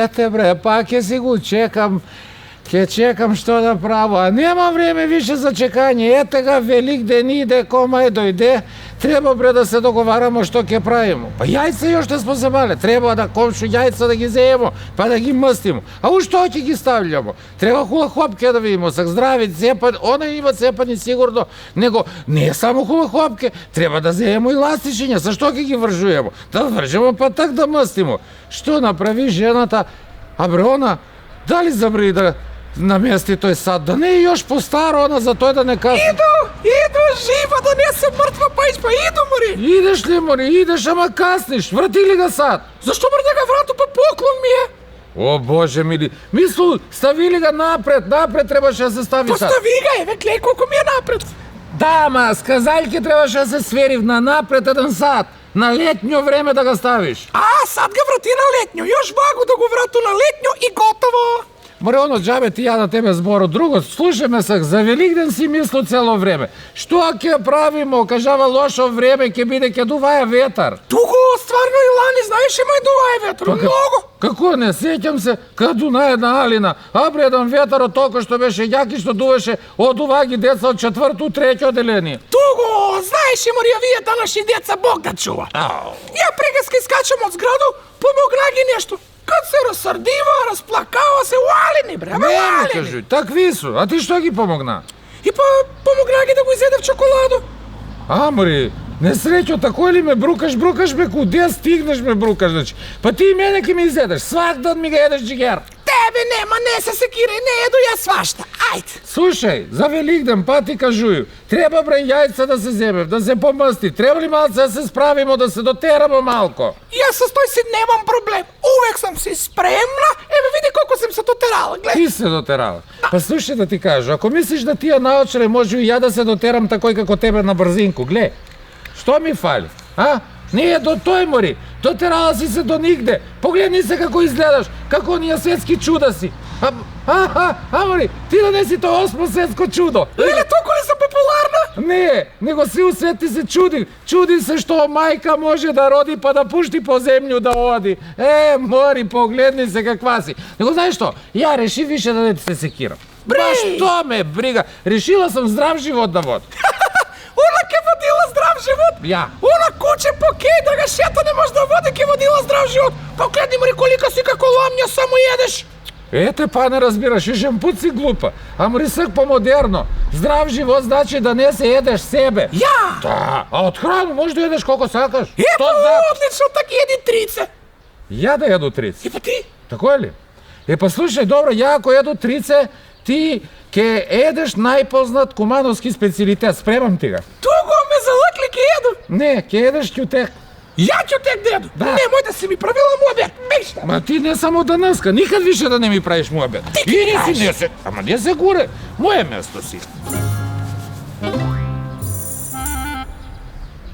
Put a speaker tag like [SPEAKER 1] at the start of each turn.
[SPEAKER 1] Ете бре, па ќе си го чекам, ќе чекам што да право, а нема време више за чекање, ете га Велик ден иде, комај дојде, треба бре да се договарамо што ќе правимо. Па јајца још те смо забале, треба да комшу јајца да ги зеемо, па да ги мстимо. А у што ќе ги стављамо? Треба хула хлопке да видимо, сак здрави, цепан, она има цепани сигурно, него не само хула хлопке, треба да зеемо и ластичиња, за што ќе ги вржуемо? Да вржемо па так да мстимо. Што направи жената? А бре она, дали забри да намести тој сад, да не е још постаро она за тој да не касне.
[SPEAKER 2] Иду, жива, да не се мртва пајч, па иду, мори.
[SPEAKER 1] Идеш ли, мори, идеш, ама касниш, врати ли га сад?
[SPEAKER 2] Зашто мртва га врату, па поклон ми е?
[SPEAKER 1] О, Боже мили, мислу, ставили га напред требаше да се стави сад.
[SPEAKER 2] Постави га, еве, глеј колку ми е напред.
[SPEAKER 1] Да, ама, сказајќи требаше да се свери на напред еден сад, на летњо време да го ставиш.
[SPEAKER 2] А, сад га врати на летњо, још вагу да го врату на летњо и готово.
[SPEAKER 1] Море, оно джабе ти ја на тебе зборо. Друго, слушај ме сак, за Великден си мислу цело време. Што ќе правимо? Кажава лошо време ќе биде, ќе дуваја ветар.
[SPEAKER 2] Туго, стварно и лани, знаеш, има и дуваја ветар, многу.
[SPEAKER 1] Како не, сеќам се, каду на една Алина, абре еден ветар од толку што беше јаки, што дуваше од уваги деца од 4-то, 3-то одделение.
[SPEAKER 2] Туго, знаеш, морија вие данашни деца Бог да чува. Ја прегаска искачам од зграду, помогна ги нешто. Кад се расрдива, расплакава се, уалени, бре,
[SPEAKER 1] не
[SPEAKER 2] уалени.
[SPEAKER 1] Кажуј, такви су, а ти што ги помогна?
[SPEAKER 2] И па помогна ги да го изедев чоколаду.
[SPEAKER 1] Амори, несреќо, тако ли ме брукаш, бе, куде стигнеш ме брукаш, значи. Па ти и мене ке ми изедеш, свак ден ми га едеш джигер.
[SPEAKER 2] Тебе нема, не се секирај, не еду ја свашта, ајде.
[SPEAKER 1] Слушај, за Великден, па ти кажуј, треба бре јајца да се земев, да се помсти, треба ли малце да се справимо, да се дотерамо малко?
[SPEAKER 2] Јас со тој си немам проблем, увек сам си спремна, еве види колку сам се дотерала, гледај.
[SPEAKER 1] Ти се дотерала? Па слушај да ти кажу, ако мислиш да тие наочре може и ја да се дотерам такој како тебе на брзинку, гле, што ми фали, а? Не е до тој, мори, дотерала си се до нигде, погледни се како изгледаш, како оние светски чуда си. Мори, ти да не си тоа 8 светско чудо.
[SPEAKER 2] Леле, толку ли сум популарна?
[SPEAKER 1] Не, него си у свет ти се чуди се што мајка може да роди па да пушти по земју да оди. Мори, погледни се каква си. Него знаеш што, ја реши више да не ти се секирам. Ба што ме брига, решила сам здрав живот да водам.
[SPEAKER 2] Она ке водила здрав живот?
[SPEAKER 1] Ја.
[SPEAKER 2] Она куче по кеј да га шета не може да води, ке водила здрав живот. Погледни, мори, колика си како ламња, само едеш.
[SPEAKER 1] Ете, па не разбираш, ишем пут си глупа. Ама рисак по-модерно. Здрав живот значи да не се едеш себе.
[SPEAKER 2] Ја!
[SPEAKER 1] Да, а од храну можеш да едеш колко сакаш.
[SPEAKER 2] Ето, одлично, так еди трице.
[SPEAKER 1] Ја да еду трице.
[SPEAKER 2] И па ти?
[SPEAKER 1] Тако е ли? Па слушај, добро, ја ако еду трице, ти ке едеш најпознат кумановски специјалитет, спремам ти га.
[SPEAKER 2] Туго ме залакли ке еду.
[SPEAKER 1] Не, ке едеш ќутек.
[SPEAKER 2] Ја ќутек да еду.
[SPEAKER 1] Да.
[SPEAKER 2] Немој да си ми правила муабет, мешта.
[SPEAKER 1] Ма ти не само данаска, никад више да не ми правиш муабет.
[SPEAKER 2] Ти
[SPEAKER 1] не си, не се, ама не се гуре, моје место си.